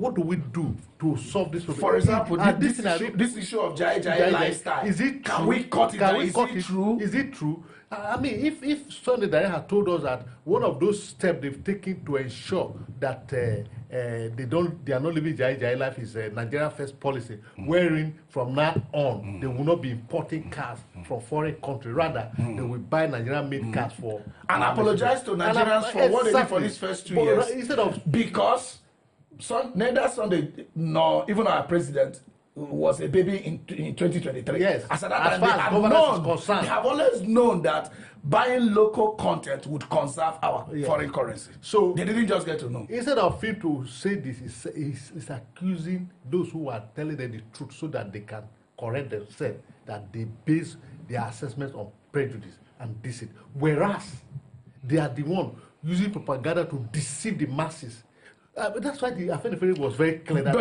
what do we do to solve this problem? For example, this issue of Jai lifestyle. Is it true? Can we cut it? Is it true? Is it true? I mean, if Sunday Dare had told us that one of those steps they've taken to ensure that they are not living Jai life is a Nigeria first policy, wherein from now on they will not be importing cars from foreign countries. Rather, they will buy Nigerian-made cars for and apologize to Nigerians for what they did for these first 2 years. Instead of because neither Sunday nor even our president was a baby in 2023. Yes. As far as governance is concerned, they have always known that buying local content would conserve our foreign currency. So they didn't just get to know. Instead of him to say this, is accusing those who are telling them the truth so that they can correct themselves, that they base their assessments on prejudice and deceit. Whereas they are the one using propaganda to deceive the masses. That's why the Afenifere was very clear. That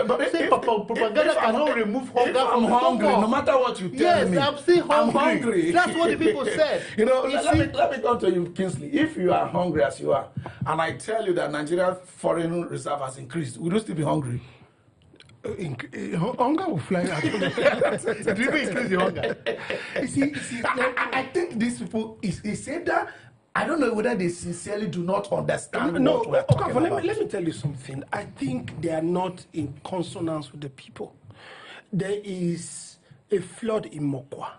propaganda cannot remove hunger from hungry, no matter what you tell me. Yes, I'm still hungry. I'm hungry. That's what the people said. Let me come to you, Kingsley. If you are hungry as you are, and I tell you that Nigeria's foreign reserve has increased, will you still be hungry? Hunger will fly out. It will increase the hunger. You see, I think these people is either. I don't know whether they sincerely do not understand what we're talking about. Let me tell you something. I think they are not in consonance with the people. There is a flood in Mokwa.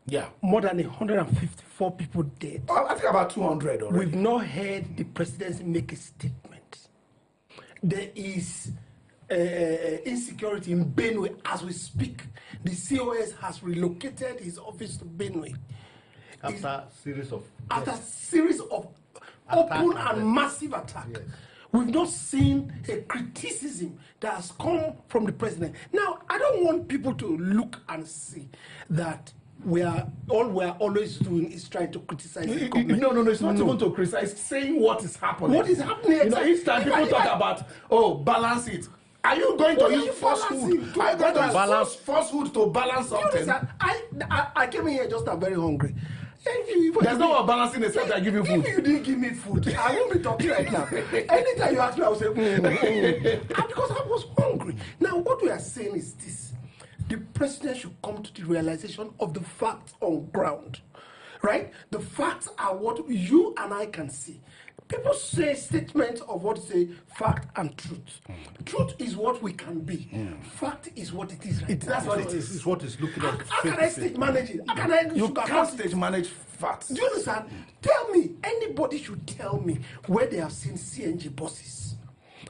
Yeah. More than 154 people dead. I think about 200 already. We've not heard the presidency make a statement. There is insecurity in Benue as we speak. The COS has relocated his office to Benue. After a series of open and massive attacks. Yes. We've not seen a criticism that has come from the president. Now, I don't want people to look and see that we're always doing is trying to criticize the government. No, it's not even to criticize, it's saying what is happening. What is happening? Each time people talk about, balance it. Are you going to use falsehood? Are you going to balance falsehood to balance something? I came in here just very hungry. There's no one balancing the except I give you food. If you didn't give me food, I won't be talking right now. Anytime you ask me, I will say, And because I was hungry. Now, what we are saying is this. The president should come to the realization of the facts on ground. Right? The facts are what you and I can see. People say statements of what say fact and truth. Truth is what we can be. Fact is what it is. That's what it is. It's what is looking at. How can I stage manage it? You can't stage manage facts. Do you understand? Tell me, anybody should tell me where they have seen CNG buses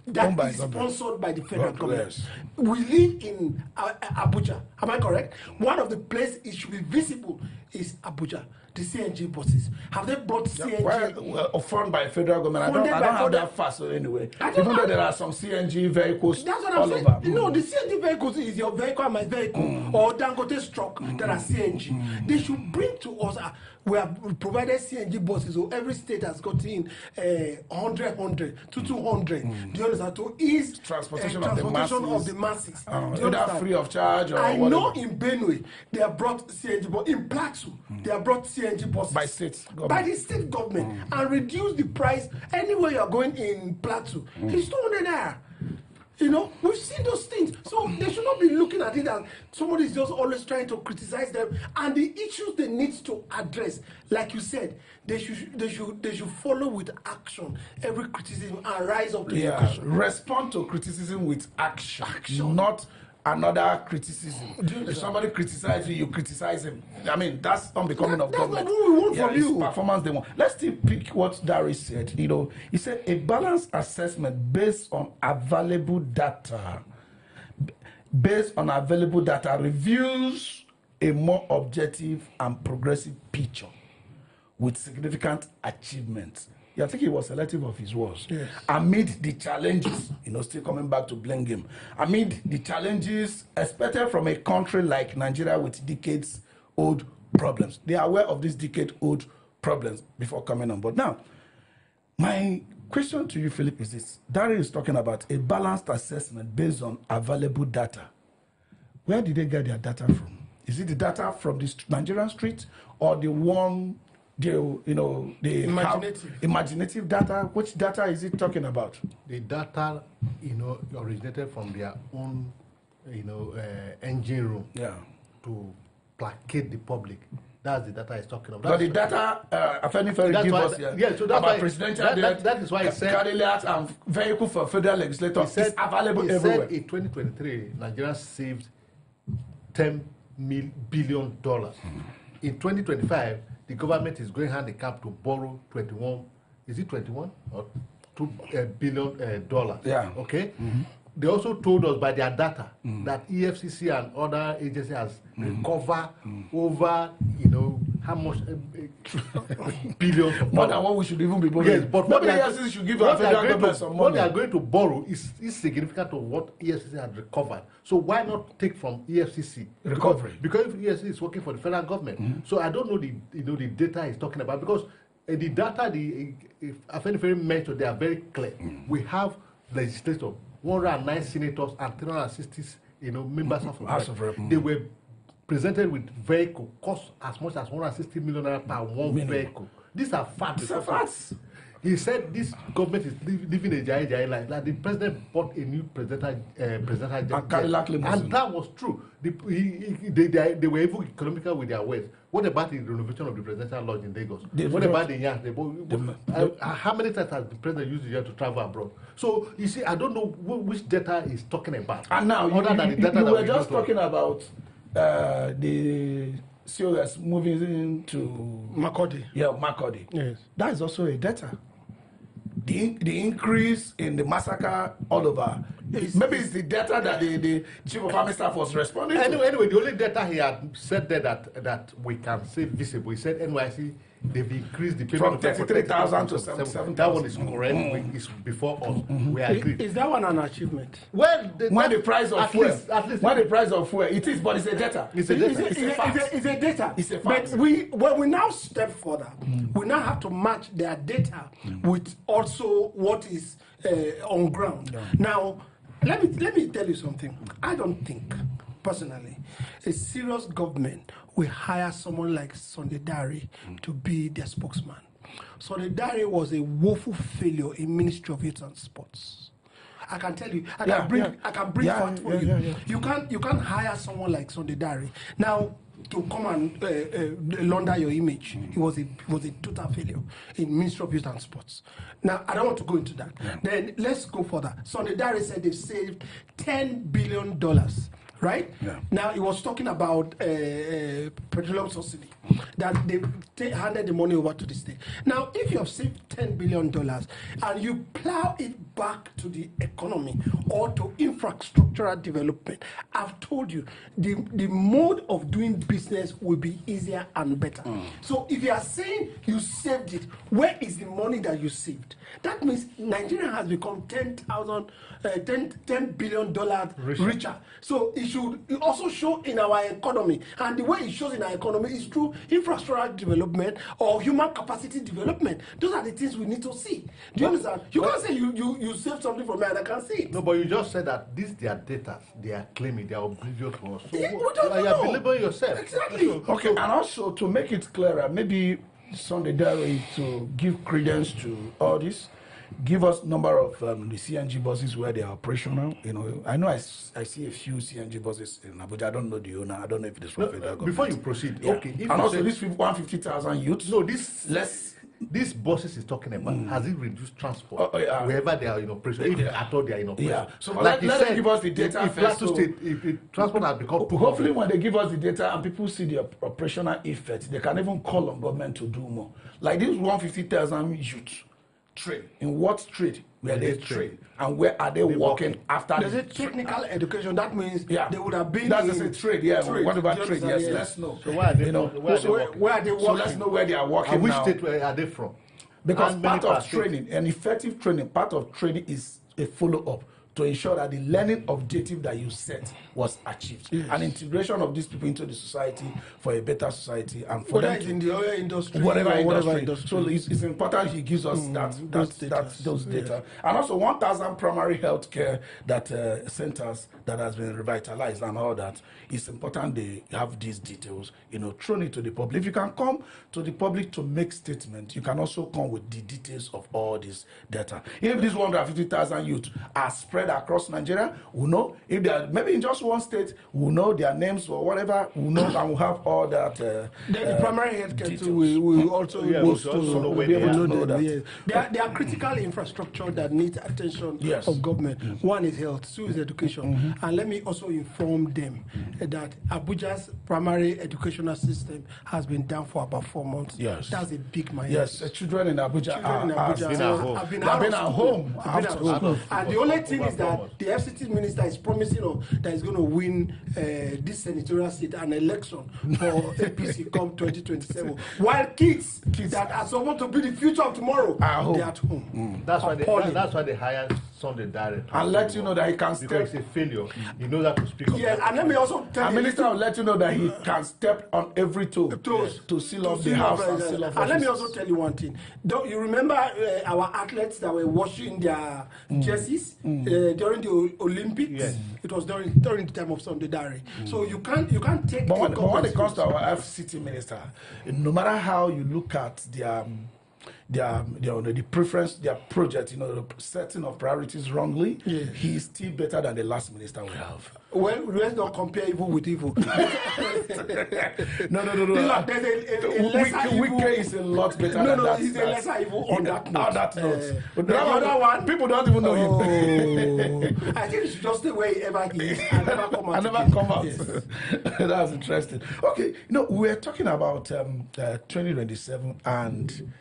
that is sponsored by the federal government. We live in Abuja. Am I correct? One of the places it should be visible is Abuja. The CNG buses. Have they brought CNG? Well, funded by federal government. I don't have that fast anyway. Even though there are some CNG vehicles that's what all I'm saying. over. No, the CNG vehicles is your vehicle and my vehicle, or Dangote's truck that are CNG. They should bring to us. We have provided CNG buses, so every state has gotten 100 to 200. Do you understand? To ease transportation of the masses. Either free of charge or I whatever. know in Benue they have brought CNG, but in Plateau they have brought CNG buses by state government. By the state government and reduce the price anywhere you are going in Plateau. It's 200 naira. You know, we've seen those things. So they should not be looking at it as somebody is just always trying to criticize them. And the issues they need to address, like you said, they should follow with action every criticism and rise up to the occasion. Respond to criticism with action. Not another criticism. If somebody criticizes you, you criticize him. I mean, that's unbecoming of government. That's what we want from you. Performance they want. Let's still pick what Darius said. You know, he said a balanced assessment based on available data. Based on available data reveals a more objective and progressive picture with significant achievements. Yeah, I think he was selective of his words. Yes. Amid the challenges, still coming back to blame game. Amid the challenges expected from a country like Nigeria with decades-old problems. They are aware of these decade-old problems before coming on board. Now, my question to you, Philip, is this. Darius is talking about a balanced assessment based on available data. Where did they get their data from? Is it the data from the Nigerian street or the one they Imaginative. have imaginative data. Which data is it talking about? The data, originated from their own, engine room to placate the public. That's the data he's talking about. But the data Afenifere give us so that's why presidential that is why he said candidates and vehicle for federal legislators is available everywhere. He said in 2023, Nigeria saved $10 billion. In 2025, the government is going handicap to borrow 21. Is it 21 or $2 billion? Yeah. Okay. They also told us by their data that EFCC and other agencies has recovered over, how much billions. More than what we should even be borrowing. Yes, but maybe EFCC should give our federal government some money. What they are going to borrow is significant to what EFCC has recovered. So why not take from EFCC recovery? Because EFCC is working for the federal government. So I don't know the data he's talking about, because the data Afenifere mentioned, they are very clear. We have legislators, 109 senators and 360 members of House of Rep. They were presented with vehicle cost as much as 160 million naira per one vehicle. These are facts. These are facts. He said this government is living a jai life. Like the president bought a new presidential jet, and that was true. They were even economical with their words. What about the renovation of the presidential lodge in Lagos? What about the yacht? How many times has the president used the yacht to travel abroad? So you see, I don't know which data he's talking about. And now you were just talking about the COS moving into Makurdi. Yeah, Makurdi. Yes. That is also a data. The increase in the massacre all over. Maybe it's the data that the chief of army staff was responding to. Anyway, the only data he had said there that we can say visible. He said NYC, they've increased the payment from 33,000 to 77,000. That one is correct. It's before us. We agree. Is that one an achievement? Well, when the price of fuel, when the price of fuel, it is, but it's a data. It's a data. It's a data. It's a fact. But when we now step further, we now have to match their data with also what is on ground. Yeah. Now, let me tell you something. I don't think, personally, a serious government will hire someone like Sunday Dare to be their spokesman. Sunday Dare was a woeful failure in Ministry of Youth and Sports. I can tell you, I can bring fact for you. You can't hire someone like Sunday Dare now to come and launder your image. He was a total failure in Ministry of Youth and Sports. Now, I don't want to go into that. Then let's go further. Sunday Dare said they've saved $10 billion. Right? Yeah. Now, he was talking about petroleum subsidy, that they handed the money over to the state. Now, if you have saved $10 billion and you plow it back to the economy or to infrastructural development, I've told you, the mode of doing business will be easier and better. So if you are saying you saved it, where is the money that you saved? That means Nigeria has become $10 billion richer. So it should also show in our economy. And the way it shows in our economy is through infrastructural development or human capacity development. Those are the things we need to see. Do you understand? You can't say you saved something from me and I can't see it. No, but you just said that these their data, they are claiming, they are oblivious to us. So You are believing yourself. Exactly. Okay, and also to make it clearer, maybe Sunday Dare to give credence to all this. Give us number of the CNG buses where they are operational. I know I see a few CNG buses in Abuja. I don't know the owner. I don't know if it is from federal government. Before you proceed, okay. And also this 150,000 youths. No, these buses is talking about, has it reduced transport wherever they are in operation? If at all they are in operation. Yeah. So like let them give us the data first. If transport has become too hopefully when they give us the data and people see the operational effect, they can even call on government to do more. Like this 150,000 youths. Trade. In what trade were they trained? And where are they working after? There's a technical education. That means they would have been. That's a trade, What about trade? Yes, let's know. So where are they? Where are they working? So let's know where they are working. And which now. state are they from? Because part of training, an effective training, part of training is a follow-up to ensure that the learning objective that you set was achieved, and integration of these people into the society for a better society, and for them to, in the oil industry, whatever industry. industry. So it's important he gives us those data. And also 1,000 primary health care centers that has been revitalized and all that. It's important they have these details, thrown it to the public. If you can come to the public to make statements, you can also come with the details of all this data. If these 150,000 youth are spread across Nigeria, we know. If they are maybe in just one state, we know their names or whatever, we know, and we have all that. The primary health care too, we also be able to know that. There are critical infrastructure that needs attention of government. One is health, two is education. And let me also inform them that Abuja's primary educational system has been down for about 4 months. Yes. That's a big minus. Yes, children in Abuja have been at home. And the only thing is that the FCT minister is promising that he's going to win this senatorial seat and election for APC come 2027. While kids that are supposed to be the future of tomorrow, they're at home. That's why they hired Sunday Direct. And let you know that he can step. Because it's a failure. He knows how to speak up. Yes, and let me also tell you. Minister will let you know that he can step on every toe to seal off the house and seal off. And let me also tell you one thing. Don't you remember our athletes that were washing their jerseys during the Olympics? Yes. It was during the time of Sunday Diary. So you can't take. But when it comes to our FCT minister, no matter how you look at the preference, their project, the setting of priorities wrongly, he is still better than the last minister we have. Well, let's not compare evil with evil. No. There's a lesser evil. Wike is a lot better than that. No, he's a lesser evil on that note. On that note. The other one, people don't even know him. I think he should just stay wherever he is and never come out. Yes. That's interesting. Okay, we're talking about 2027 and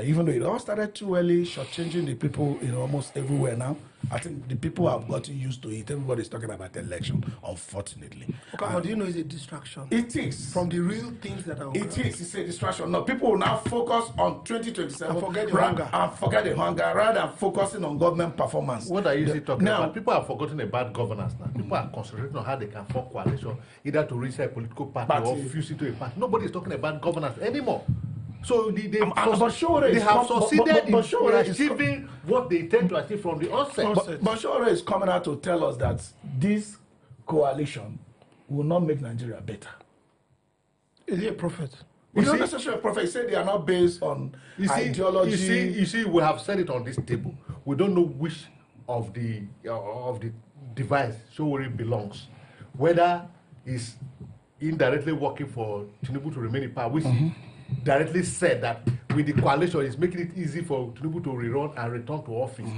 even though it all started too early, shortchanging the people almost everywhere now. I think the people have gotten used to it. Everybody's talking about the election, unfortunately. Okay, but do you know it's a distraction? It is. From the real things that are going on. It's a distraction. Now, people will now focus on 2027 and forget the hunger. And forget the hunger rather than focusing on government performance. What are you talking about? People are forgetting about governance now. People are concentrating on how they can form coalition, either to reach a political party or fuse into a party. Nobody's talking about governance anymore. So they have succeeded in achieving what they intend to achieve from the onset. But Sowore is coming out to tell us that this coalition will not make Nigeria better. Is he a prophet? He's not necessarily a prophet. He said they are not based on ideology. You see, we have said it on this table. We don't know which of the device Sowore belongs. Whether he's indirectly working for Tinubu to remain in power, which directly said that with the coalition is making it easy for Tinubu to rerun and return to office.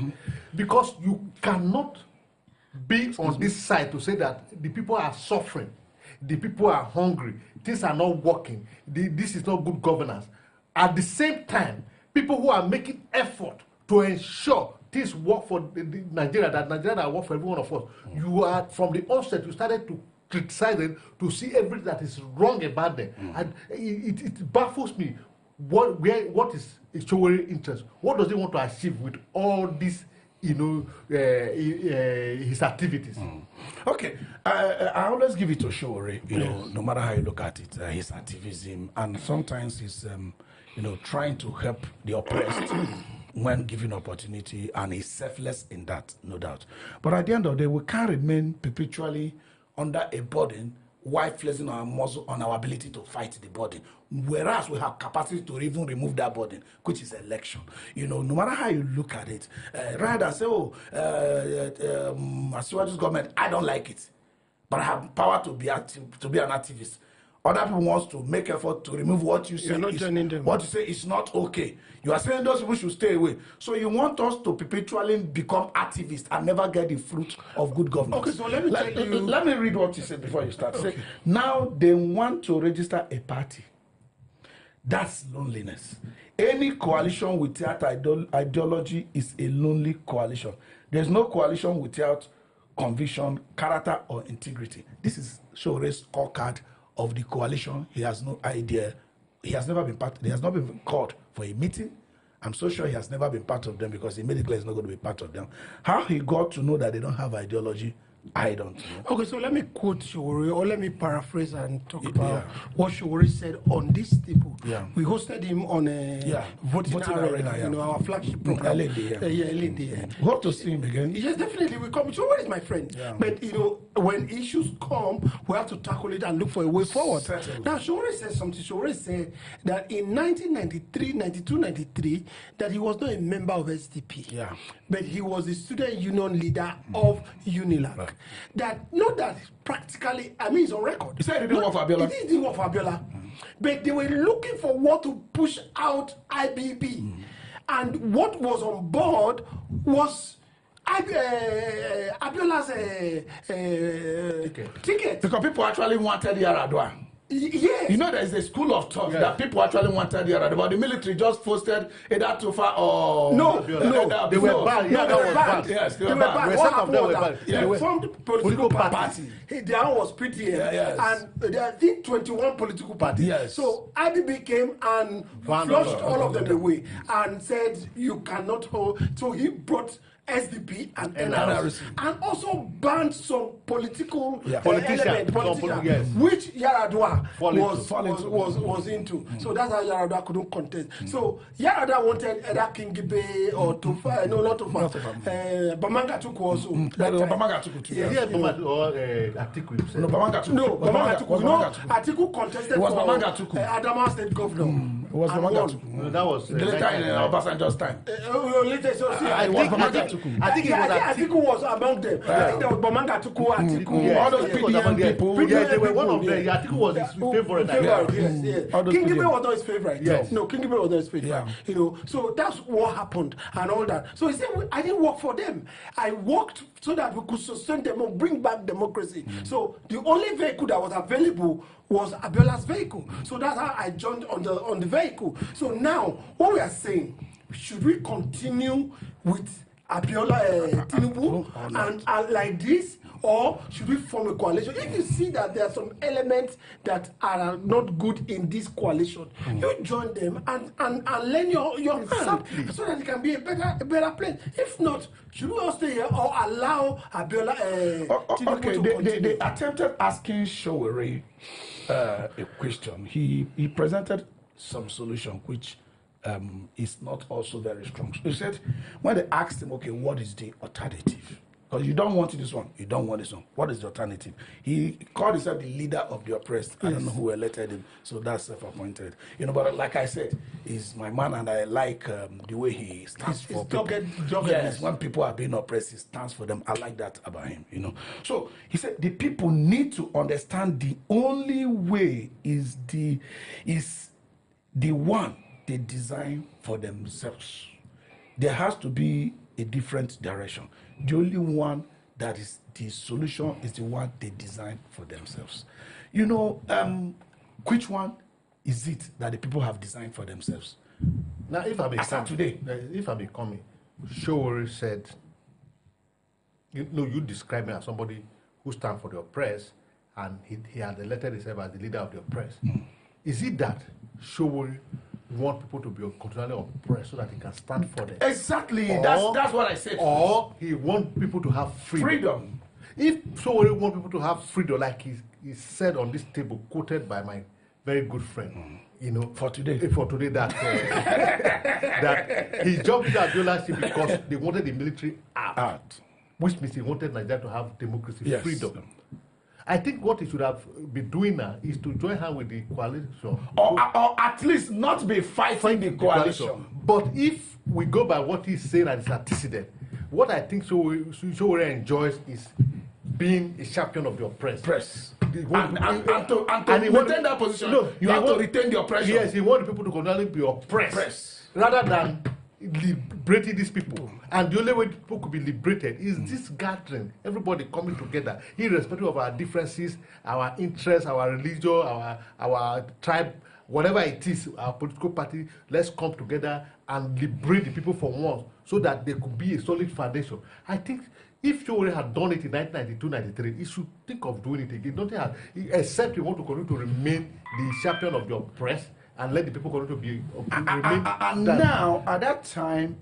Because you cannot be on this side to say that the people are suffering, the people are hungry, things are not working, this is not good governance. At the same time, people who are making effort to ensure things work for Nigeria that work for every one of us, you are, from the onset, you started to criticizing, to see everything that is wrong about them. And it baffles me. What is Sowore's interest? What does he want to achieve with all this, his activities? Okay, I always give it to Sowore, no matter how you look at it, his activism, and sometimes he's, trying to help the oppressed when given opportunity, and he's selfless in that, no doubt. But at the end of the day, we can't remain perpetually under a burden while flexing our muscle on our ability to fight the burden, whereas we have capacity to even remove that burden, which is election. No matter how you look at it, rather than say, Asiwaju's government, I don't like it, but I have power to be an activist. Other people want to make effort to remove what you say. What you say is not okay. You are saying those people should stay away. So you want us to perpetually become activists and never get the fruit of good governance. Okay, so let me tell you. Let me read what you said before you start. Okay. Now they want to register a party. That's loneliness. Any coalition without ideology is a lonely coalition. There's no coalition without conviction, character, or integrity. This is Sowore's scorecard of the coalition. He has no idea. He has never been part. He has not been called for a meeting, I'm so sure he has never been part of them because he made it clear he's not going to be part of them. How he got to know that they don't have ideology, I don't know. Okay, so let me quote Sowore, or let me paraphrase and talk about what Sowore said on this table. Yeah. We hosted him on a voting arena, you know, our flagship program. We hope to see him again. Yes, definitely we come. Sowore is my friend. Yeah. But you know, when issues come, we have to tackle it and look for a way forward. Certainly. Now, Sowore says something. Sowore said that in 1993, 92, 93, that he was not a member of SDP. Yeah. But he was the student union leader of UNILAG. Right. That not that practically, I mean, it's on record. He said he didn't work for Abiola. He didn't work for Abiola. But they were looking for what to push out IBB. And what was on board was Abiola's ticket. Because people actually wanted Yaradua. Yes. You know, there is a school of thought that people actually wanted Yaradua, but the military just posted either Tufa or... No, they were banned. Yeah, that was banned. Yes, they were banned. What happened was that they formed political party. Their own was PTM. And I think 21 political parties. Yes. So IBB came and flushed all of them away and said, you cannot hold... So he brought SDP and NRC, and also banned some political politicians, which Yaradua was into. So that's how Yaradua couldn't contest. So Yaradua wanted either King Gibe or Tufa, not Tufa. Bamanga Tuku also. Bamanga Tuku too. Atiku. No, Bamanga Tuku. No, Bamanga Tuku. No, Atiku contested for Bamanga Tuku. Adamawa State Governor. It was Bamanga Tuku. No, that was later in Obasanjo's time. I think Atiku was among them. I think there was Bamanga Atiku. All those PDM people. Yeah, they were one of them. Atiku was his favorite. Yes. King Gibe was not his favorite. Yes. No, King Gibe was not his favorite. You know, so that's what happened and all that. So he said, I didn't work for them. I worked so that we could sustain them and bring back democracy. So the only vehicle that was available was Abiola's vehicle. So that's how I joined on the vehicle. So now, what we are saying, should we continue with Abiola Tinubu and like this, or should we form a coalition? If you see that there are some elements that are not good in this coalition, you join them and lend your hand so that it can be a better place. If not, should we all stay here or allow Abiola Tinubu to continue? They attempted asking Sowore a question. He presented some solution which is not also very strong. So he said, when they asked him, okay, what is the alternative? Because you don't want this one, you don't want this one. What is the alternative? He called himself the leader of the oppressed. I don't know who elected him, so that's self-appointed. You know, but like I said, he's my man, and I like the way he stands for people. Yes, when people are being oppressed, he stands for them. I like that about him, you know. So he said the people need to understand the only way is the one they design for themselves. There has to be a different direction. The only one that is the solution is the one they design for themselves. You know, which one is it that the people have designed for themselves? Now, if I may come today, if I may come, Sowore said, you describe me as somebody who stands for the oppressed, and he had elected himself as the leader of the oppressed. Is it that Sowore want people to be continually oppressed so that he can stand for them? Exactly. That's what I said. Or he want people to have freedom. If Sowore want people to have freedom, like he said on this table, quoted by my very good friend, you know, for today that that he jumped into Abiola's ship because they wanted the military out, which means he wanted Nigeria to have democracy, freedom. I think what he should have been doing now is to join hands with the coalition. Or at least not be fighting the coalition. But if we go by what he's saying and his antecedent, what I think Sowore enjoys is being a champion of the oppressed. And to retain that position, you have to retain the oppression. Yes, he wants people to continually be oppressed. Rather than liberating these people. And the only way people could be liberated is this gathering, everybody coming together, irrespective of our differences, our interests, our religion, our tribe, whatever it is, our political party. Let's come together and liberate the people from once so that there could be a solid foundation. I think if Sowore had done it in 1992-93, he should think of doing it again. Don't he have, except he want to continue to remain the champion of the oppressed and let the people continue to be And that. now, at that time,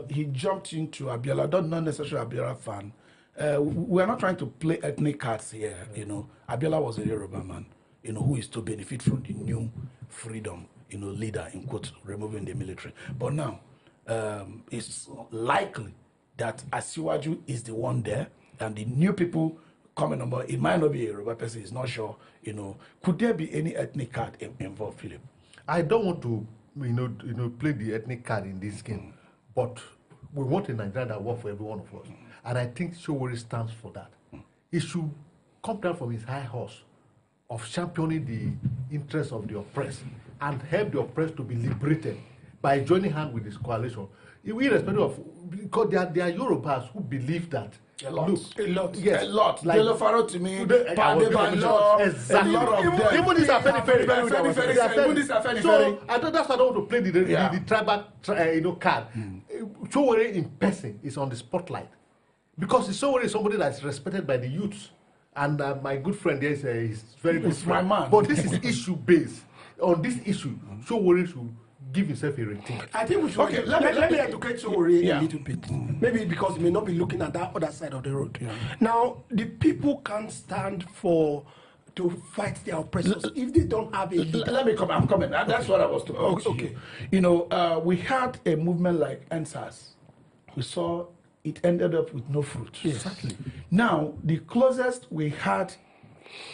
he jumped into Abiola. Not necessarily Abiola fan. We are not trying to play ethnic cards here. You know, Abiola was a Yoruba man, you know, who is to benefit from the new freedom, you know, leader, in quote, removing the military. But now, it's likely that Asiwaju is the one there, and the new people coming on board, it might not be a Yoruba person, he's not sure, you know. Could there be any ethnic card involved, Philip? I don't want to, play the ethnic card in this game, but we want a Nigeria that works for every one of us. And I think Sowore stands for that. He should come down from his high horse of championing the interests of the oppressed and help the oppressed to be liberated by joining hands with this coalition. Irrespective of, because there are Yorubas who believe that. A lot. Yes. A lot. Like, to me, exactly. a lot of them. Even this Afenifere. Even this Afenifere. So I thought that's why I don't want to play the tribal card. Sowore in person is on the spotlight because Sowore is somebody that's respected by the youths, and my good friend there is very good friend. My man. But this is issue based. On this issue, Sowore should give himself a rating. I think we should. Okay, let me educate Sowore a little bit. Maybe because he may not be looking at that other side of the road. Now, the people can't stand to fight their oppressors if they don't have a leader. Let me come. I'm coming. That's what I was talking about. Okay. You know, we had a movement like NSAS. We saw it ended up with no fruit. Exactly. Now, the closest we had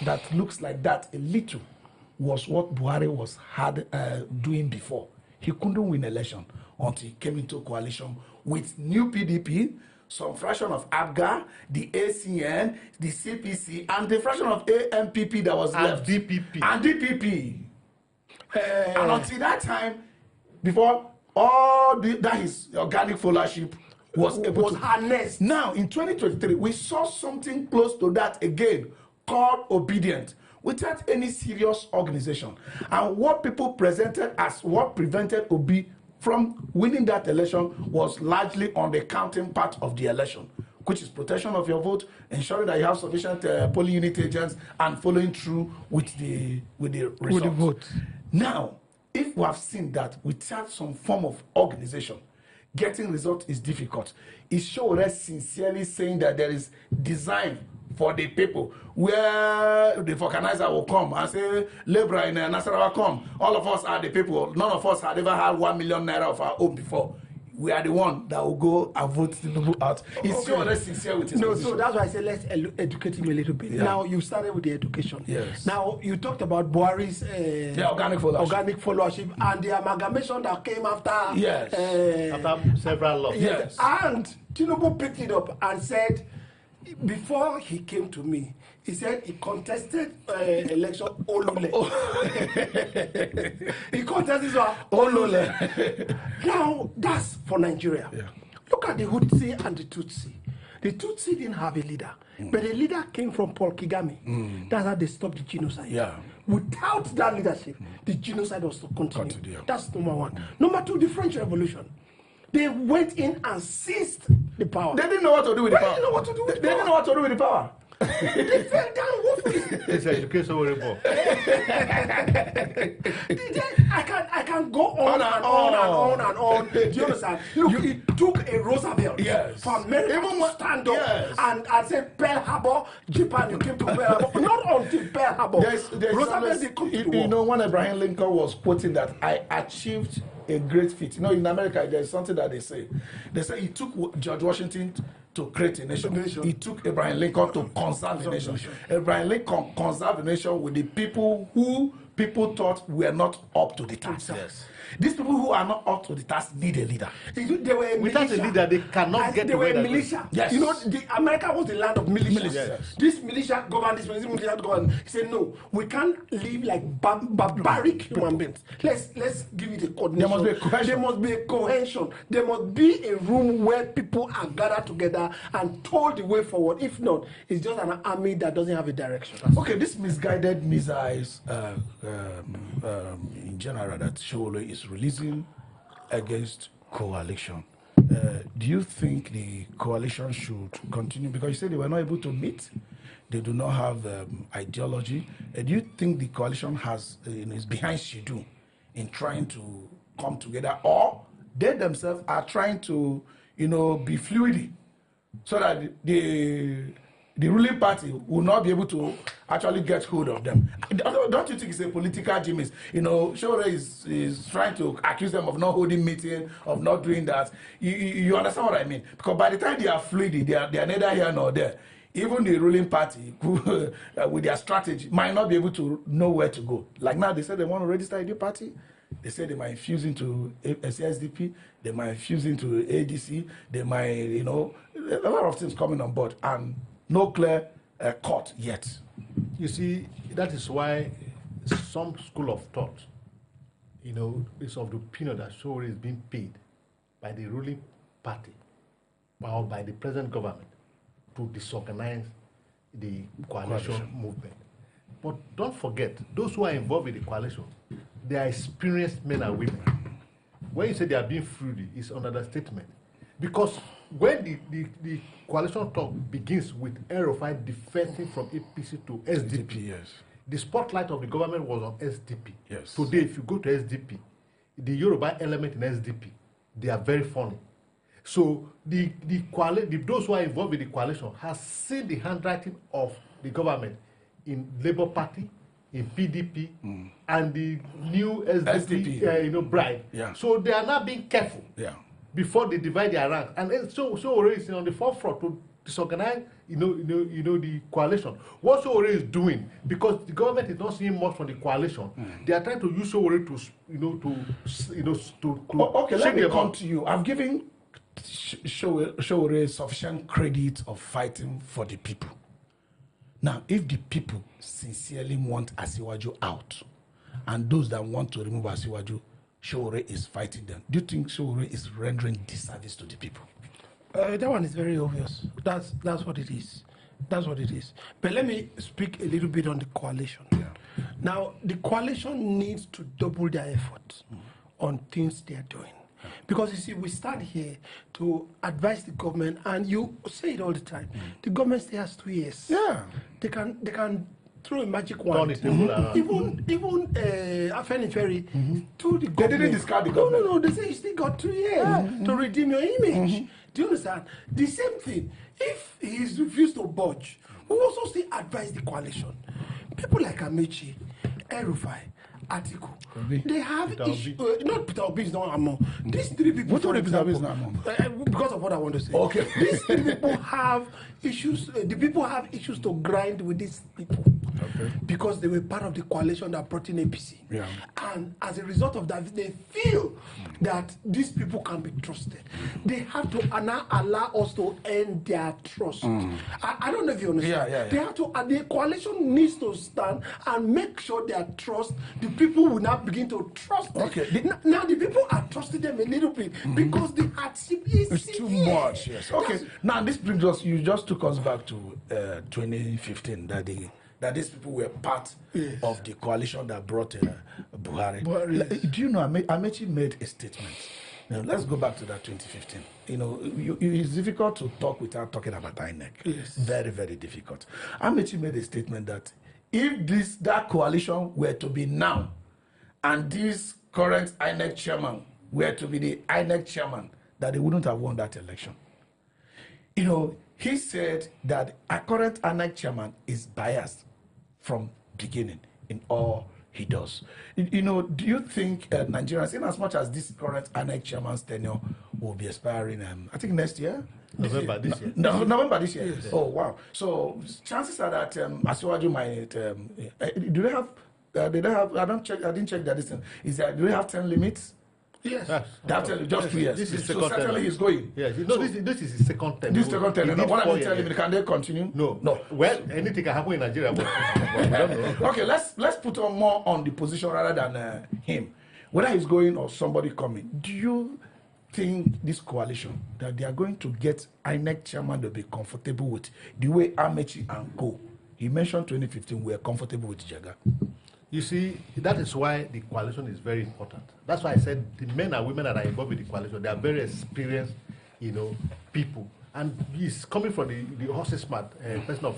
that looks like that a little was what Buhari was doing before. He couldn't win election until he came into coalition with new PDP, some fraction of ABGA, the ACN, the CPC, and the fraction of AMPP that was left. DPP. And until that time, before all that his organic followership was able to harnessed. Now, in 2023, we saw something close to that again, called Obedient, without any serious organization. And what people presented as what prevented Obi from winning that election was largely on the counting part of the election, which is protection of your vote, ensuring that you have sufficient polling unit agents, and following through with the results. With the vote. Now, if we have seen that without some form of organization, getting results is difficult. Is Sowore sincerely saying that there is design for the people where the vulcanizer will come and say, Lebra in Nasarawa come, all of us are the people, none of us had ever had 1 million naira of our own before. We are the one that will go and vote Tinubu out. Is Sowore sincere with his position? So that's why I said let's educate him a little bit. Now, you started with the education. Yes. Now, you talked about Buhari's organic followership and the amalgamation that came after. Yes. After several laws. Yes. And Tinubu picked it up and said, before he came to me, he said he contested election Olule. He contested Olule. Now, that's for Nigeria. Yeah. Look at the Hutsi and the Tutsi. The Tutsi didn't have a leader, but the leader came from Paul Kagame. That's how they stopped the genocide. Yeah. Without that leadership, the genocide was to continue. Yeah. That's number one. Number two, the French Revolution. They went in and seized the power. They didn't know what to do with the power. They didn't know what to do with They didn't know what to do with the power. They fell down woefully. It's education anymore. I can go on and on. Do you understand? Look, it took a Roosevelt for America to stand up and say Pearl Harbor, Japan, you came to Pearl Harbor. Not until Pearl Harbor. Roosevelt did come to the war. You know, when Abraham Lincoln was quoting that, I achieved a great feat. You know, in America, there's something that they say. They say it took George Washington to create a nation. It took Abraham Lincoln to conserve the nation. Abraham Lincoln conserved the nation with the people who people thought were not up to the task. Yes. These people who are not up to the task need a leader. They were a Without a leader, they cannot get They were a militia. Yes. You know, America was the land of militias. Yes. This militia governed, this militia governed. He said, no, we can't live like barbaric human beings. Let's give it a coordination. There must be a cohesion. There must be a cohesion. There must be a room where people are gathered together and told the way forward. If not, it's just an army that doesn't have a direction. Okay, these misguided missiles in general that Sowore is releasing against coalition. Do you think the coalition should continue? Because you said they were not able to meet. They do not have ideology. Do you think the coalition is behind Shehu in trying to come together, or they themselves are trying to, be fluid, so that the ruling party will not be able to actually get hold of them. Don't you think it's a political gimmick? Sowore is trying to accuse them of not holding meeting, of not doing that. You understand what I mean? Because by the time they are fluid, they are neither here nor there. Even the ruling party, with their strategy, might not be able to know where to go. Like now, they said they want to register a new party. They said they might infuse into SDP, they might infuse into ADC, they might, a lot of things coming on board, and no clear cut yet. You see, that is why some school of thought, is of the opinion that Sowore is being paid by the ruling party or by the present government to disorganize the coalition movement. But don't forget, those who are involved in the coalition, they are experienced men and women. When you say they are being fruity, it's an understatement. Because when the coalition talk begins with El-Rufai defecting from APC to SDP, yes. The spotlight of the government was on SDP. Yes. Today, if you go to SDP, the Yoruba element in SDP, they are very funny. So those who are involved in the coalition have seen the handwriting of the government in Labour Party, in PDP, and the new SDP bride. Yeah. So they are not being careful before they divide their ranks. And so Sowore is on the forefront to disorganize, the coalition. What Sowore is doing, because the government is not seeing much from the coalition, they are trying to use Sowore to okay, let me come to you. I've given Sowore sufficient credit of fighting for the people. Now, if the people sincerely want Asiwaju out, and those that want to remove Asiwaju, Sowore is fighting them, do you think Sowore is rendering disservice to the people? That one is very obvious. That's what it is. That's what it is. But let me speak a little bit on the coalition. Yeah. Now, the coalition needs to double their efforts on things they are doing. Because you see, we start here to advise the government, and you say it all the time. The government still has 2 years. Yeah. They can throw a magic wand. Even Afenifere to the government. They didn't discard the government. No. They say you still got 2 years to redeem your image. Do you understand? The same thing. If he is refused to budge, we also still advise the coalition. People like Amaechi, El-Rufai, Atiku, they have issues. Not Peter Obi is not among. These three people. What are Peter Obi is not among? Because of what I want to say. Okay. These three people have issues. The people have issues to grind with these people. Okay. Because they were part of the coalition that brought in APC. Yeah. And as a result of that, they feel that these people can be trusted. They have to now allow us to earn their trust. I don't know if you understand. Yeah. They have to, the coalition needs to stand and make sure their trust, the people will now begin to trust them. Okay. Now the people are trusting them a little bit because the hardship is it's too much. Yes. Okay. Now this brings us. You just took us back to 2015. That these people were part of the coalition that brought Buhari. Do you know, Amaechi made a statement. Now, let's go back to that 2015. It's difficult to talk without talking about INEC. Yes. Very, very difficult. Amaechi made a statement that if that coalition were to be now, and this current INEC chairman were to be the INEC chairman, that they wouldn't have won that election. He said that our current INEC chairman is biased from beginning in all he does. Do you think Nigerians, in as much as this current INEC chairman's tenure will be expiring, I think next year? November this year. November this year? Yes. Oh, wow. So chances are that Asiwaju might, do they have, I didn't check that. Do they have 10 limits? Yes. Just 2 years. This is so certainly he's going. Yes. No, this is his second term. This second term. What are you telling years. me? Can they continue? No. Well, anything can happen in Nigeria, but we don't know. Okay, let's put on more on the position rather than him. Whether he's going or somebody coming. Do you think this coalition that they are going to get INEC chairman to be comfortable with the way Amaechi and co? He mentioned 2015 we are comfortable with Jaga. You see, that is why the coalition is very important. That's why I said the men and women that are involved with the coalition, they are very experienced, people. And he's coming from the horses smart person of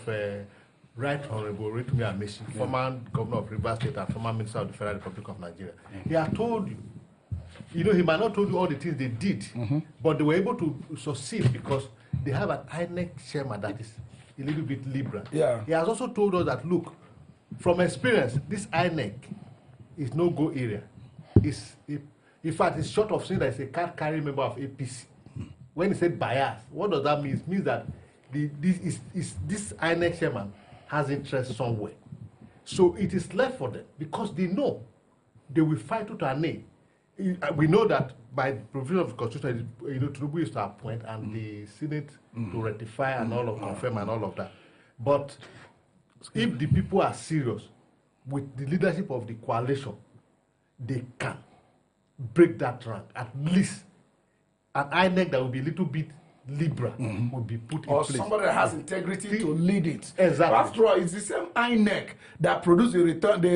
Right Honorable Amaechi, former governor of Rivers State and former minister of the Federal Republic of Nigeria, he had told you, he might not told you all the things they did, but they were able to succeed because they have an INEC chairman that is a little bit liberal. Yeah. He has also told us that, look, from experience, this INEC is no go area. In fact, it's short of saying that it's a card carrying member of APC. When he said bias, what does that mean? It means that this INEC chairman has interest somewhere. So it is left for them because they know they will fight to an end. We know that by the provision of the Constitution, Tinubu is to appoint and the Senate to ratify and all of confirm and all of that. But if the people are serious with the leadership of the coalition, they can break that rank. At least an INEC that will be a little bit liberal will be put in place. Or somebody that has integrity to lead it. Exactly. After all, it's the same INEC that produced the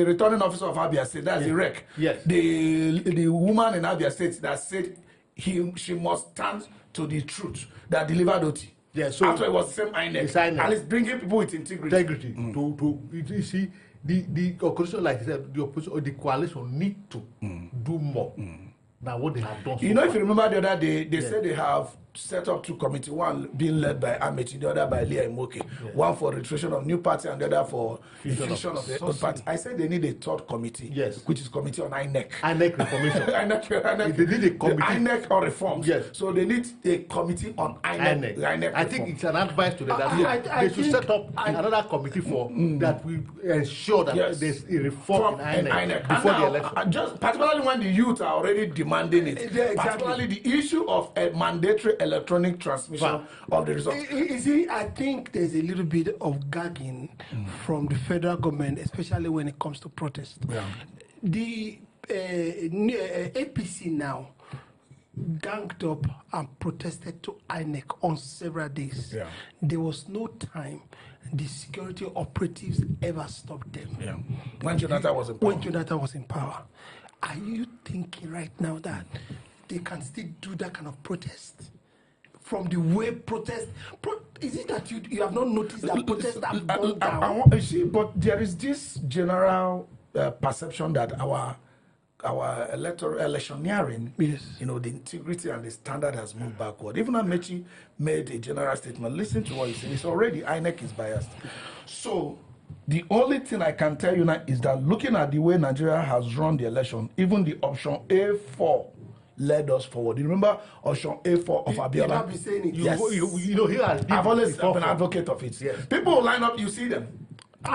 returning officer of Abia State. That's the REC. Yes. The woman in Abia State that said she must stand to the truth that delivered OT. Yeah, so after it was the same INEC. It's INEC. And it's bringing people with integrity. You see, the opposition, like I said, the opposition or the coalition need to do more than what they have done. If you remember the other day, they said they have set up two committees, one being led by Amaechi, the other by Ile-Ife, one for registration of new party and the other for fusion of the old party. I said they need a third committee, which is committee on INEC. INEC reformation. INEC. They need a committee. The INEC on reforms. Yes. So they need a committee on INEC. INEC I think it's an advice to them that they should set up another committee for that will ensure that there's a reform in INEC before the election. Just particularly when the youth are already demanding it. Particularly the issue of a mandatory electronic transmission of the results. You see, I think there's a little bit of gagging from the federal government, especially when it comes to protest. Yeah. The APC now ganged up and protested to INEC on several days. Yeah. There was no time the security operatives ever stopped them. Yeah. When Jonathan was in power. Are you thinking right now that they can still do that kind of protest? From the way protest, is it that you have not noticed that protests have gone down? You see, but there is this general perception that our electioneering, the integrity and the standard has moved backward. Even Amaechi made a general statement. Listen to what he said. It's already INEC is biased. So the only thing I can tell you now is that looking at the way Nigeria has run the election, even the option A4 led us forward. You remember option A4 of Abiola? You have been saying it. Yes. I've always been an advocate of it. Yes. People line up, you see them.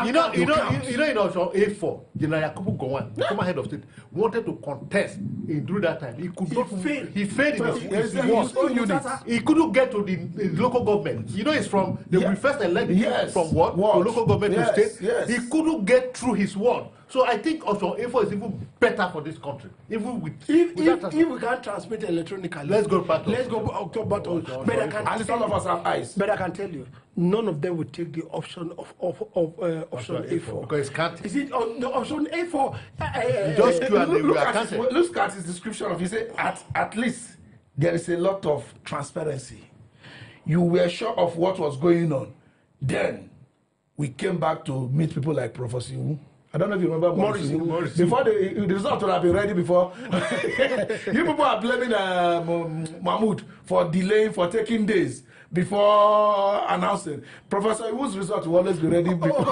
In option A4, General Yakubu Gowon, the former head of state, wanted to contest through that time. He could not. He failed in his own unit. He couldn't get to the local government. It's from the first election from what? To local government to state. Yes. He couldn't get through his ward. So I think option A4 is even better for this country. Even with if we can't transmit electronically, let's go back. Let's go October. But all of us have eyes. But I can tell you, none of them would take the option of option A4 because it can't. Is it the option A4? Look at his description of. He said at least there is a lot of transparency. You were sure of what was going on. Then we came back to meet people like Professor Wu. I don't know if you remember Morris. Before the result would have been ready before. You people are blaming Mahmoud for delaying, for taking days before announcing. Professor Iwu's result will always be ready before.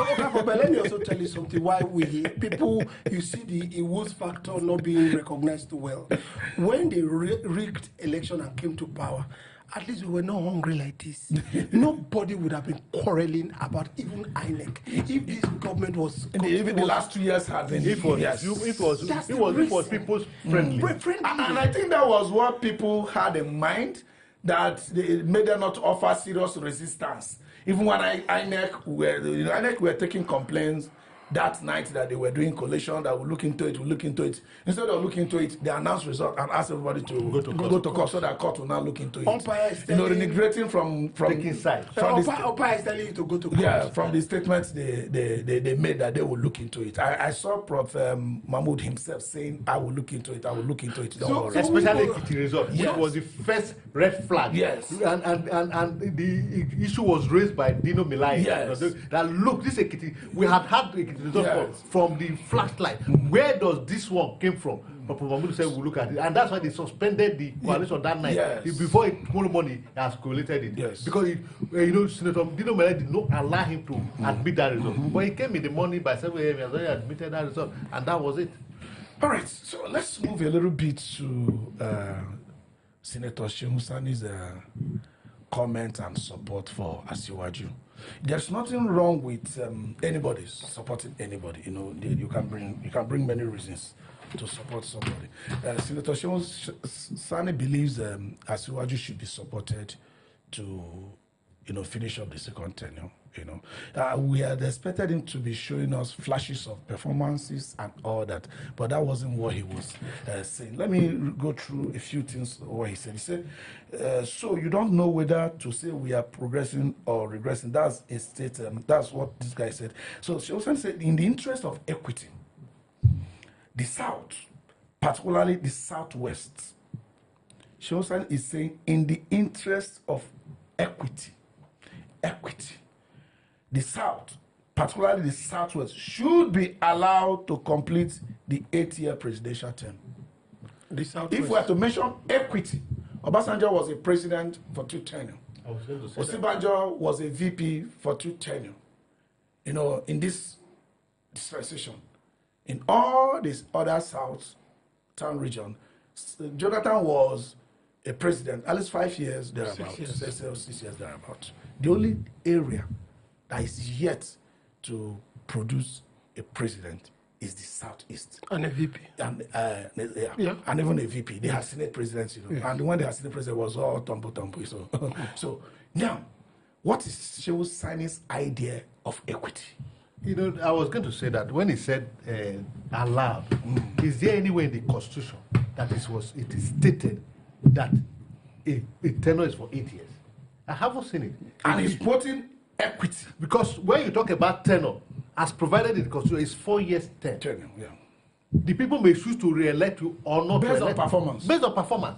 But let me also tell you something. Why you see the Iwu's factor not being recognized too well. When they rigged election and came to power, at least we were not hungry like this. Nobody would have been quarreling about even INEC if this government was. Even the last 2 years had been. It was people's friendly. And I think that was what people had in mind, that they made them not offer serious resistance. Even when INEC were taking complaints, that night that they were doing collation, that will look into it, Instead of looking into it, they announced result and asked everybody to go to court so that court will now look into it. Reintegrating from taking sides. Umpire is telling you to go to court. Yeah, from the statements they made that they will look into it. I saw Prof. Mahmoud himself saying, I will look into it, don't worry. Especially Ekiti result, which was the first red flag. Yes. And the issue was raised by Dino Milai. Yes. That look, this Ekiti, we had Ekiti result from the flashlight. Where does this one came from? Prof. Mahmoud said we'll look at it. And that's why they suspended the coalition that night. Yes. Before tomorrow morning, he has collated it. Yes. Because Senator Dino Milai did not allow him to admit that result. But he came in the morning by 7 a.m. He has already admitted that result. And that was it. All right, so let's move a little bit to Senator Shehu Sani's comment and support for Asiwaju. There's nothing wrong with anybody supporting anybody. You can bring many reasons to support somebody. Senator Shehu Sani believes Asiwaju should be supported to, finish up the second tenure. We had expected him to be showing us flashes of performances and all that, but that wasn't what he was saying. Let me go through a few things what he said. He said, so you don't know whether to say we are progressing or regressing. That's a statement. That's what this guy said. So Shehu Sani said, in the interest of equity, the South, particularly the Southwest, Shehu Sani is saying, in the interest of equity, the South, particularly the Southwest, should be allowed to complete the 8-year presidential term. If we are to mention equity, Obasanjo was a president for 2 tenures. Osinbajo was a VP for 2 tenures. In this dispensation, in all these other South-town region, Jonathan was a president, at least 5 years thereabout, 6 years thereabout. The only area that is yet to produce a president is the Southeast. And a VP. And even a VP. They had Senate presidents, And when they had Senate president, it was all tumble. So now, what is Shehu Sani's idea of equity? I was going to say that when he said allowed, is there anywhere in the Constitution that it is stated that a tenure is for 8 years? I haven't seen it. And he's putting equity. Because when you talk about tenure, as provided in the Constitution, it's 4 years tenure. Yeah. The people may choose to re-elect you or not. Based on performance.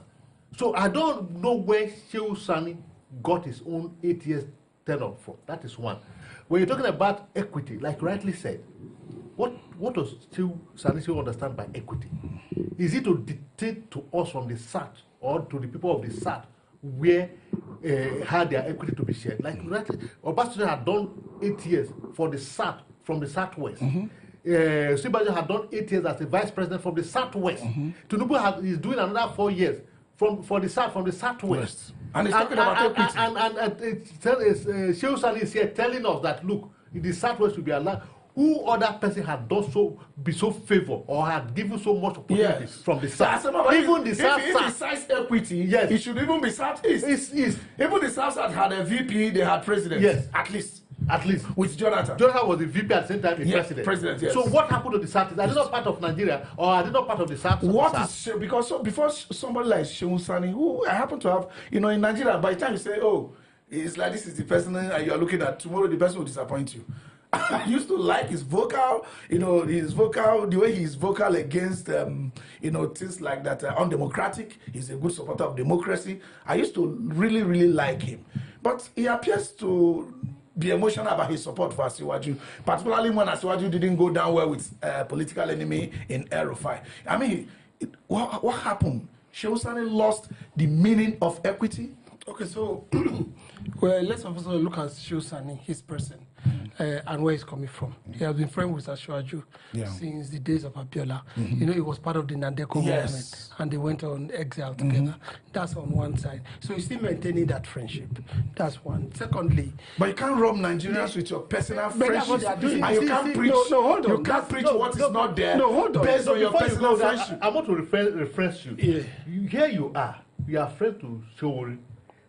So I don't know where Shehu Sani got his own 8 years tenure from. That is one. When you're talking about equity, like rightly said, what does Shehu Sani understand by equity? Is it to dictate to us from the South or to the people of the South where had their equity to be shared? Like Obasanjo had done 8 years for the South from the Southwest. Osinbajo had done 8 years as a vice president from the Southwest. Tinubu is doing another 4 years for the South from the Southwest. And he's talking about equity. And Shehu Sani is here telling us that look, the Southwest will be allowed. Who other person had done so, be so favor or had given so much opportunity from the South? Even the South. If he cites equity, it should even be Southeast. Even the South had a VP, they had president. Yes, at least with Jonathan. Jonathan was the VP at the same time, the president. Yes. So what happened to the South? Are they not part of Nigeria, or are they not part of the South? Because before somebody like Shehu Sani, who I happen to have, in Nigeria, by the time you say, oh, it's like this is the person you are looking at, tomorrow the person will disappoint you. I used to like his vocal, the way he's vocal against, things like that, undemocratic. He's a good supporter of democracy. I used to really, really like him. But he appears to be emotional about his support for Asiwaju, particularly when Asiwaju didn't go down well with political enemy in El-Rufai. I mean, what happened? Shehu Sani lost the meaning of equity? Okay, so let's also look at Shehu Sani, his person, and where he's coming from. He has been friends with Asiwaju since the days of Abiola. He was part of the Nandeko movement, and they went on exile together. That's on one side. So he's still maintaining that friendship. That's one. Secondly, but you can't rob Nigerians with your personal friendship. And you can't preach. Hold on. You can't preach what is not there. Hold on. Based on your personal friendship. I want to reference you. Here you are. You are friend to Sowore.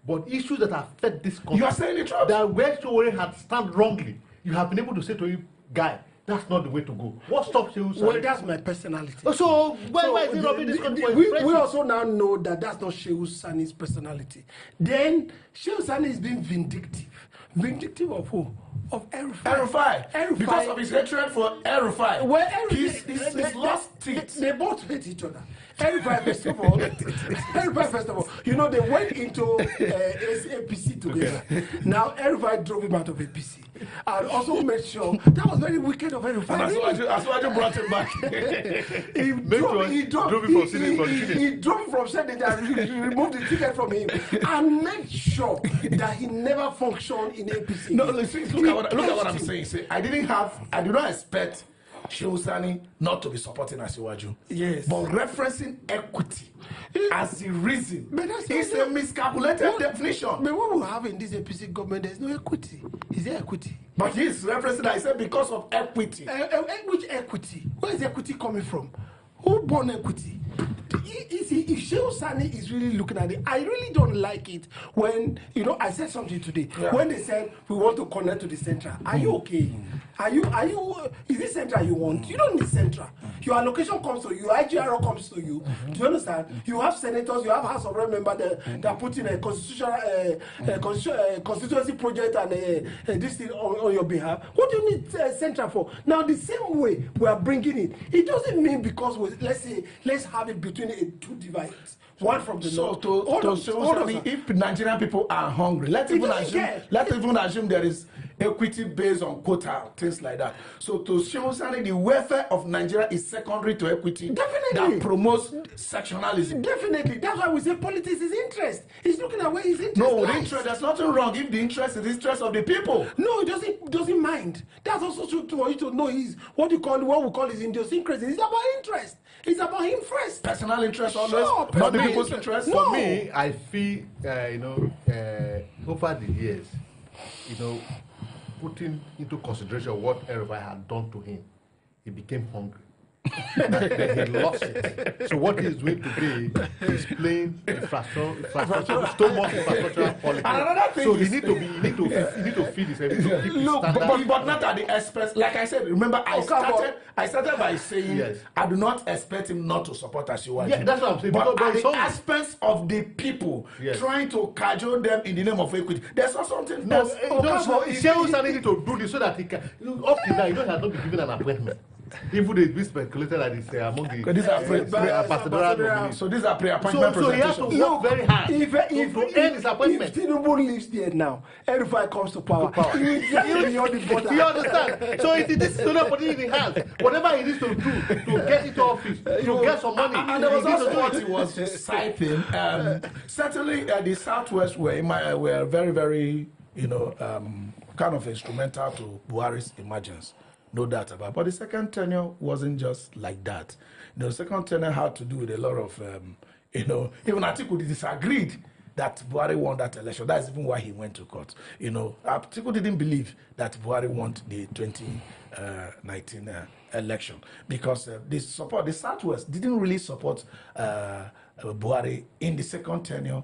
But issues that affect this country, you are saying the truth. That where Sowore had stand wrongly, you have been able to say to him, guy, That's not the way to go. What stops you? Well, that's my personality. So why is it not being discussed for we also now know that that's not Shehu Sani's personality. Then Shehu Sani is being vindictive. Vindictive of who? Of El-Rufai. Because of his hatred for El-Rufai. Well, he's lost teeth. They both hate each other. El-Rufai, first of all, you know, they went into APC together. Now, El-Rufai drove him out of APC. And also made sure that was very wicked of El-Rufai. And as you brought him back. He drove him from Senate and removed the ticket from him and made sure that he never functioned in APC. No, listen, look at what I'm saying. See, I did not expect Shehu Sani not to be supporting Asiwaju. Yes. But referencing equity as the reason is a miscalculated definition. But what we have in this APC government, there's no equity. Is there equity? But he's referencing that. He said because of equity. Which equity? Where is equity coming from? Who born equity? If Shehu Sani is really looking at it, I really don't like it when, you know, I said something today. Yeah. When they said we want to connect to the central, are you okay? Are you, is this central you want? You don't need central. Your allocation comes to you, IGRO comes to you. Do you understand? You have senators, you have House of Rep members that put in a constituency project and this thing on your behalf. What do you need central for? Now, the same way we are bringing it, it doesn't mean because let's have it between two divides. One from the north. If Nigerian people are hungry, let's even assume there is equity based on quota, things like that. So to Shehu Sani, the welfare of Nigeria is secondary to equity. Definitely. That promotes sectionalism. Definitely. That's why we say politics is interest. He's looking at where his interest No, lies. the interest, there's nothing wrong if the interest is the interest of the people. No, he doesn't mind. That's also true for you to know what we call his idiosyncrasy. It's about interest. It's about him first. Personal interest always, sure, not the people's interest. For me, I feel, over the years, putting into consideration what El-Rufai had done to him, he became hungry. He lost it. So what he's doing today is playing infrastructural politics. So you need to feed his head. Look, but not at the expense. Like I said, remember I started by saying yes. I do not expect him not to support Asiwaju. Yeah, that's what I'm saying. But at the expense of the people trying to cajole them in the name of equity. There's not something else. Shehu Sani need to do this so that he can. Up to now, he has not been given an appointment. Even they be speculated that it's among the pastoral. So these are pre-appointment presentations. So he has to work very hard to end his appointment. If Tinubu lives there now, El-Rufai comes to power. You understand? So this is the opportunity he has. Whatever he needs to do to get into office, to get some money. And there was also what he was citing. Certainly, the Southwest were very, very, kind of instrumental to Buhari's emergence. No doubt about it. But the second tenure wasn't just like that. The second tenure had to do with a lot of, even Atiku disagreed that Buhari won that election. That's even why he went to court. Atiku didn't believe that Buhari won the 2019 election because the Southwest didn't really support Buhari in the second tenure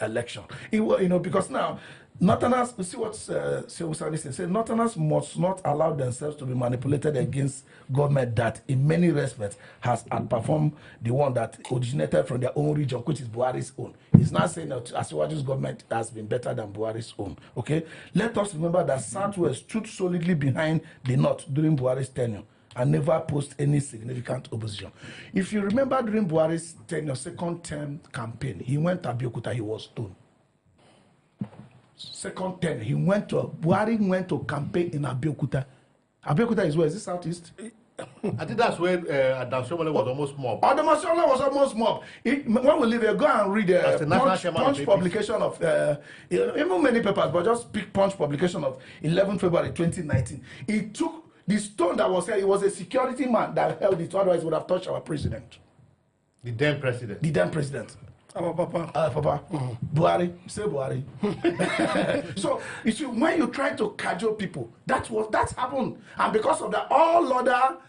election. Because now, Northerners, you see what Shehu Sani said, Northerners must not allow themselves to be manipulated against government that, in many respects, has outperformed the one that originated from their own region, which is Buhari's own. He's not saying that Asiwaju's government has been better than Buhari's own. Okay? Let us remember that Southwest stood solidly behind the North during Buhari's tenure and never posed any significant opposition. If you remember during Buhari's tenure, second term campaign, he went to Abeokuta, he was stoned. Second term, Buhari went to campaign in Abeokuta. Abeokuta is where? Is it southeast? I think that's where Adamshomole was almost mobbed. Adamshomole was almost mobbed. When we leave here, go and read the Punch publication of, even many papers, but just pick Punch publication of 11 February 2019. He took the stone that was here, it was a security man that held it, otherwise would have touched our president. The then president. Our Papa. Papa. Buhari. Say Buhari. So, you see, when you try to cajole people, that's happened. And because of that, all other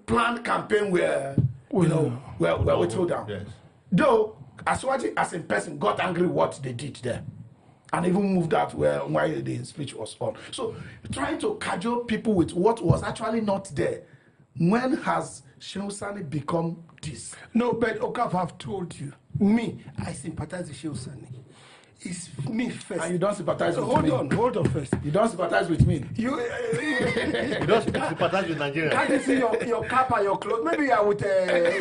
planned campaign were withheld down. Yes. Though, Asiwaju as a person got angry what they did there. and even moved out while the speech was on. So trying to cajole people with what was actually not there. When has Shehu Sani become this? No, but Okafor, I've told you, me, I sympathize with Shehu Sani. It's me first. And you don't sympathize with me. Hold on first. You don't sympathize with me. You don't sympathize with Nigeria. Can't you see your cap and your clothes? Maybe you are with That's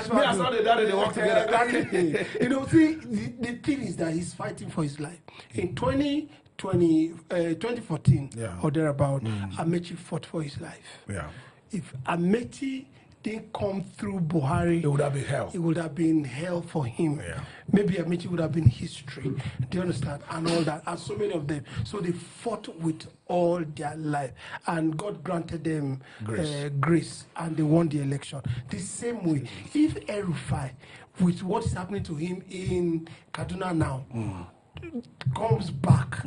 why me and Sunday daddy they work together. You know, see, the thing is that he's fighting for his life. In 2014 or thereabout, Amaechi fought for his life. Yeah. If Amaechi didn't come through Buhari, it would have been hell. It would have been hell for him. Yeah. Maybe Amaechi would have been history. Do you understand? And all that. And so many of them. So they fought with all their life. And God granted them grace. And they won the election. The same way, if El-Rufai, with what is happening to him in Kaduna now, comes back,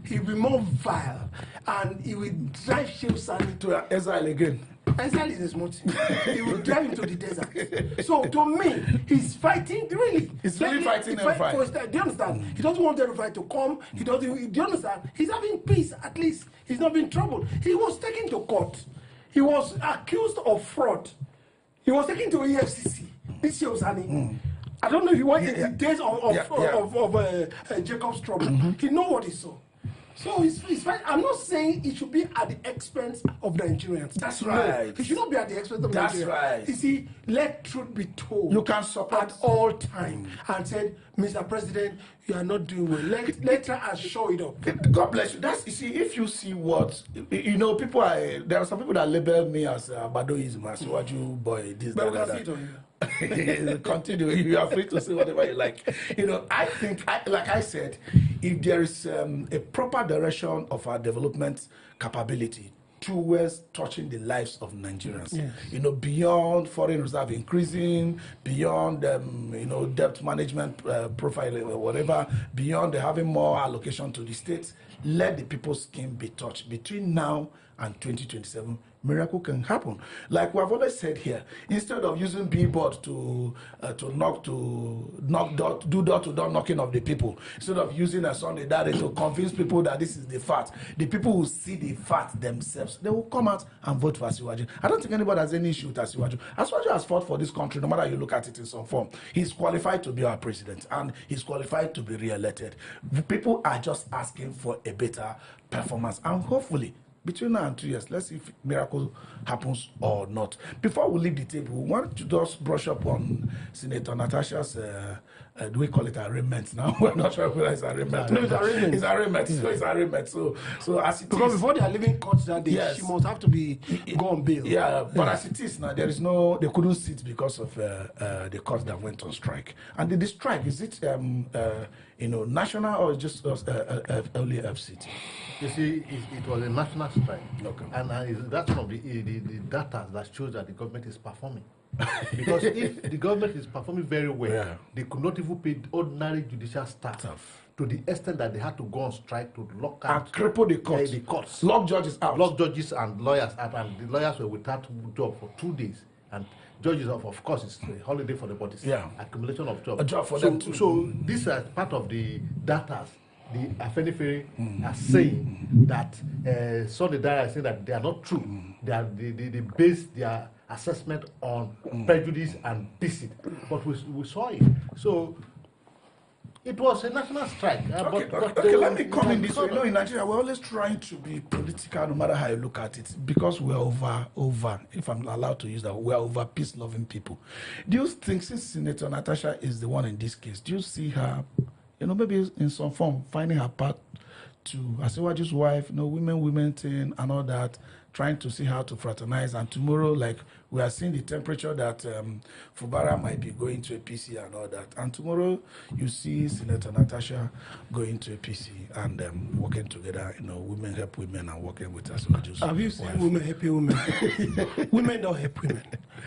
he'll be more vile. And he will drive Shehu Sani to exile again. Exile is a small thing. He will drive him to the desert. So to me, he's fighting, really. He's really fighting El-Rufai. Do you understand? He doesn't want El-Rufai to come. He doesn't. Do you understand? He's having peace, at least. He's not being troubled. He was taken to court. He was accused of fraud. He was taken to EFCC. This Shehu Sani. I don't know if he went in the days of Jacob's trouble. He know what he saw. So it's fine. I'm not saying it should be at the expense of Nigerians. That's right. No, it should not be at the expense of Nigerians. That's right. You see, let truth be told. You can support at all times and said, Mr. President, you are not doing well. Let her show it up. God bless you. That's, you see, if you see what, you know, people are, there are some people that label me as Badoism, as Waju boy, this, but that, that. Continue. You are free to say whatever you like. You know, I think, like I said, if there is a proper direction of our development capability towards touching the lives of Nigerians, you know, beyond foreign reserve increasing, beyond you know, debt management profile or whatever, beyond having more allocation to the states, let the people's skin be touched. Between now and 2027, miracle can happen. Like we have always said here, instead of using billboard to do door-to-door knocking of the people, instead of using a Sunday daddy to convince people that this is the fact, the people will see the fact themselves. They will come out and vote for Asiwaju. I don't think anybody has any issue with Asiwaju. Asiwaju has fought for this country, no matter how you look at it in some form. He's qualified to be our president, and he's qualified to be re-elected. People are just asking for a better performance, and hopefully, between now and 2 years, let's see if miracle happens or not. Before we leave the table, we want to just brush up on Senator Natasha's, do we call it arraignment now? We're not sure whether it's arraignment. No, it's arraignment. It's arraignment. So it's arraignment. So as it because is, before they are leaving court that day, she must have to be go on bail. Yeah, but as it is now, there is no, they couldn't sit because of the court that went on strike. And the strike, is it you know, national or just only FCT? You see, it was a national strike. Okay. And that's one of the data that shows that the government is performing. Because if the government is performing very well, they could not even pay ordinary judicial staff to the extent that they had to go on strike to lock out and cripple the courts. The courts. Lock judges out. Lock judges and lawyers out, and the lawyers were without job for 2 days. And judges, of course, it's a holiday for the bodies. Accumulation of jobs. A job for them too. So these are part of the data. The Afenifere are saying that Solidarity is saying that they are not true. They base their assessment on prejudice and deceit. But we saw it. So it was a national strike. Okay, let me come in this way. You know, in Nigeria, we're always trying to be political, no matter how you look at it, because we're over, if I'm allowed to use that, we're over peace-loving people. Do you think, since Senator Natasha is the one in this case, do you see her, you know, maybe in some form, finding her path to Asiwaju's wife, you know, women thing and all that, trying to see how to fraternize, and tomorrow, like, we are seeing the temperature that Fubara might be going to a PC and all that, and tomorrow you see Senator Natasha going to a PC and working together, you know, women help women and working with Asiwaju's wife. Have you seen women helping women? Women don't help women.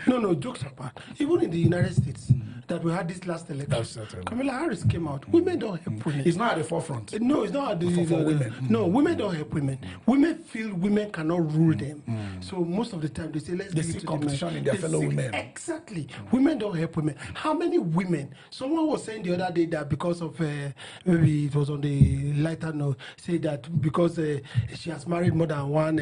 No, jokes apart. Even in the United States, that we had this last election. That's certain. Kamala Harris came out. Women don't help women. It's not at the forefront. No, it's not for women. No, women don't help women. Women feel women cannot rule them. So most of the time they say, let's give it see to competition the men. in their fellow women. Exactly. Women don't help women. How many women? Someone was saying the other day that because of maybe it was on the lighter note, say that because she has married more than one,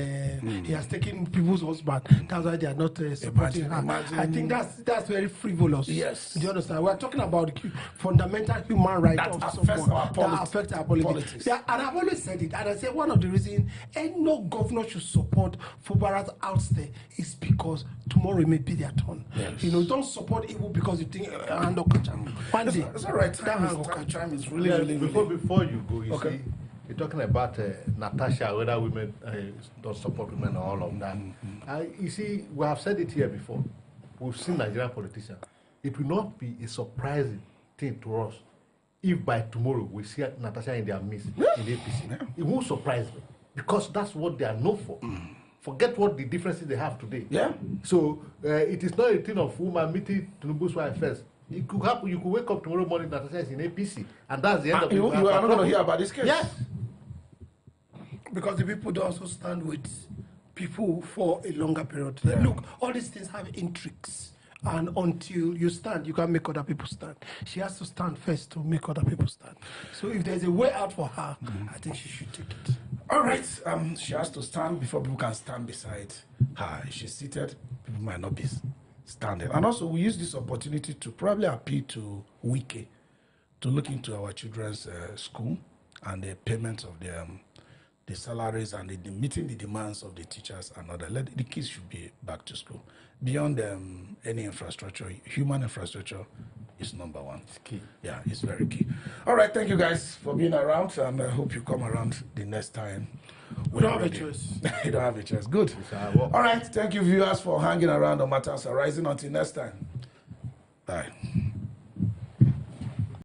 he has taken people's husband. That's why they are not supporting her. I think that's very frivolous. Yes. Do you understand? We're talking about fundamental human rights That of affects someone our that affects our politics. Yeah, and I've always said it. And I said one of the reasons no governor should support Fubara's outstay is because tomorrow it may be their turn. Yes. You know, don't support evil because you think hand will catch them. One day, It's all right. that hand will catch Time is really, Yeah, really, before really. before you go, you Okay. see, you're talking about Natasha, whether women don't support women or all of that. You see, we have said it here before. We've seen Nigerian politicians. It will not be a surprising thing to us if by tomorrow we see Natasha in their midst in APC. It won't surprise me because that's what they are known for. Forget what the differences they have today. Yeah. So it is not a thing of woman meeting Tinubu's wife first. It could happen. You could wake up tomorrow morning Natasha is in APC, and that's the end of it. You are not going to hear about this case. Yes. because the people don't also stand with people for a longer period. Look, all these things have intrigues. And until you stand, you can't make other people stand. She has to stand first to make other people stand. So if there's a way out for her, I think she should take it. All right. She has to stand before people can stand beside her. If she's seated, people might not be standing. And also, we use this opportunity to probably appeal to Wike to look into our children's school and the payment of the salaries and the meeting the demands of the teachers and other. The kids should be back to school. Beyond any infrastructure, human infrastructure is number one. It's key. Yeah, it's very key. All right, thank you guys for being around, and I hope you come around the next time. We don't have a choice. You don't have a choice. Good. our work. All right, thank you viewers for hanging around on Matters Arising. Until next time. Bye.